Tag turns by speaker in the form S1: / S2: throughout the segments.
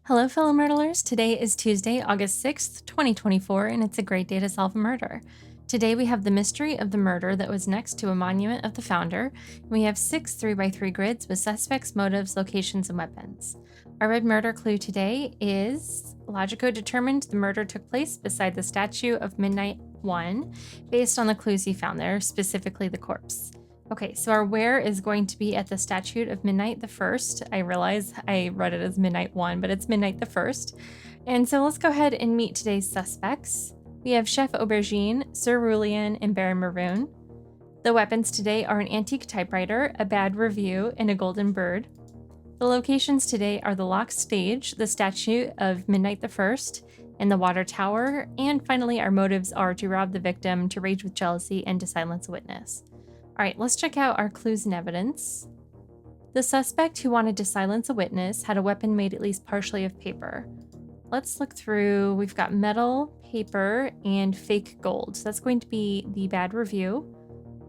S1: Hello, fellow murderers. Today is Tuesday, August 6th, 2024, and it's a great day to solve a murder. Today we have the mystery of the murder that was next to a monument of the founder. We have 6 3x3 grids with suspects, motives, locations, and weapons. Our red murder clue today is Logico determined the murder took place beside the statue of Midnight 1 based on the clues he found there, specifically the corpse. Okay, so our where is going to be at the statute of Midnight the 1st. I realize I read it as Midnight 1, but it's Midnight the 1st. And so let's go ahead and meet today's suspects. We have Chef Aubergine, Sir Rulian, and Baron Maroon. The weapons today are an antique typewriter, a bad review, and a golden bird. The locations today are the locked stage, the statue of Midnight the 1st, and the water tower. And finally, our motives are to rob the victim, to rage with jealousy, and to silence a witness. All right, let's check out our clues and evidence. The suspect who wanted to silence a witness had a weapon made at least partially of paper. Let's look through. We've got metal, paper, and fake gold. So that's going to be the bad review.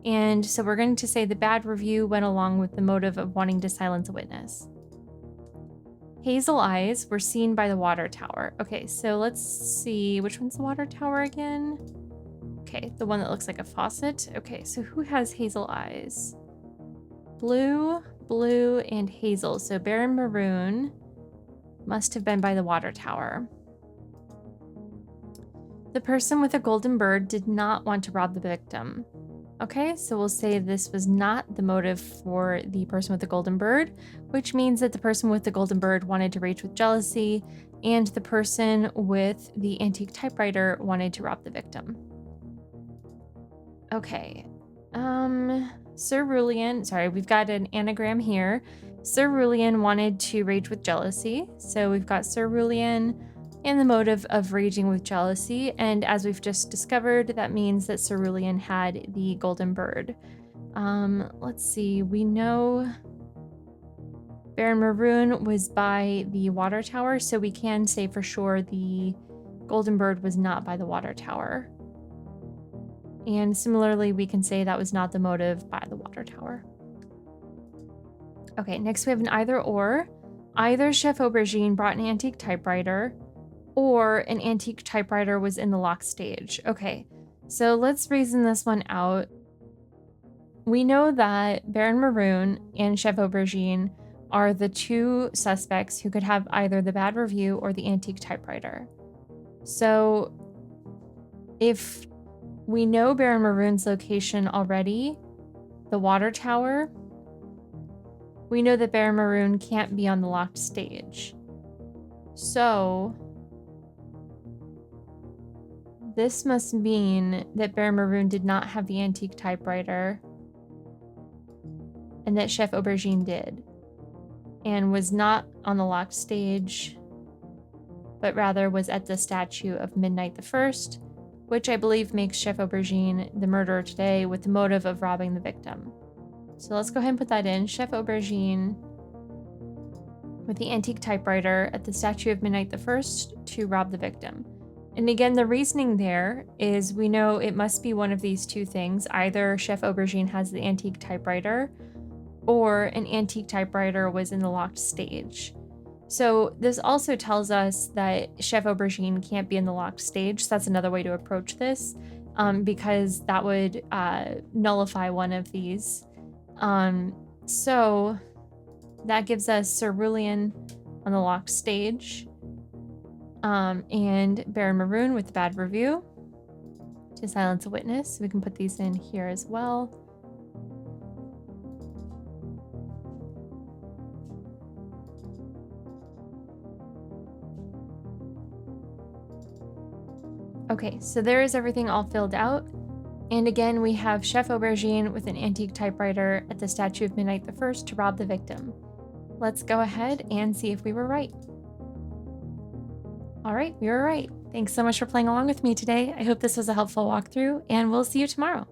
S1: And so we're going to say the bad review went along with the motive of wanting to silence a witness. Hazel eyes were seen by the water tower. Okay, so let's see. Which one's the water tower again? Okay, the one that looks like a faucet. Okay, so who has hazel eyes? Blue, blue, and hazel. So Baron Maroon must have been by the water tower. The person with a golden bird did not want to rob the victim. Okay, so we'll say this was not the motive for the person with the golden bird, which means that the person with the golden bird wanted to rage with jealousy, and the person with the antique typewriter wanted to rob the victim. Okay, Sir Rulian, sorry, we've got an anagram here. Sir Rulian wanted to rage with jealousy. So we've got Sir Rulian and the motive of raging with jealousy. And as we've just discovered, that means that Sir Rulian had the golden bird. Let's see, we know Baron Maroon was by the water tower, so we can say for sure the golden bird was not by the water tower. And similarly, we can say that was not the motive by the water tower. Okay, next we have an either or. Either Chef Aubergine brought an antique typewriter or an antique typewriter was in the locked stage. Okay, so let's reason this one out. We know that Baron Maroon and Chef Aubergine are the two suspects who could have either the bad review or the antique typewriter. So if we know Baron Maroon's location already, the water tower, we know that Baron Maroon can't be on the locked stage. So this must mean that Baron Maroon did not have the antique typewriter and that Chef Aubergine did and was not on the locked stage, but rather was at the statue of Midnight the 1st, which I believe makes Chef Aubergine the murderer today with the motive of robbing the victim. So let's go ahead and put that in. Chef Aubergine with the antique typewriter at the statue of Midnight the 1st to rob the victim. And again, the reasoning there is we know it must be one of these two things. Either Chef Aubergine has the antique typewriter or an antique typewriter was in the locked stage. So this also tells us that Chef Aubergine can't be in the locked stage. So that's another way to approach this, because that would nullify one of these. So that gives us Sir Rulian on the locked stage, and Baron Maroon with the bad review to silence a witness. So we can put these in here as well. Okay, so there is everything all filled out. And again, we have Chef Aubergine with an antique typewriter at the statue of Midnight the 1st to rob the victim. Let's go ahead and see if we were right. All right, we were right. Thanks so much for playing along with me today. I hope this was a helpful walkthrough, and we'll see you tomorrow.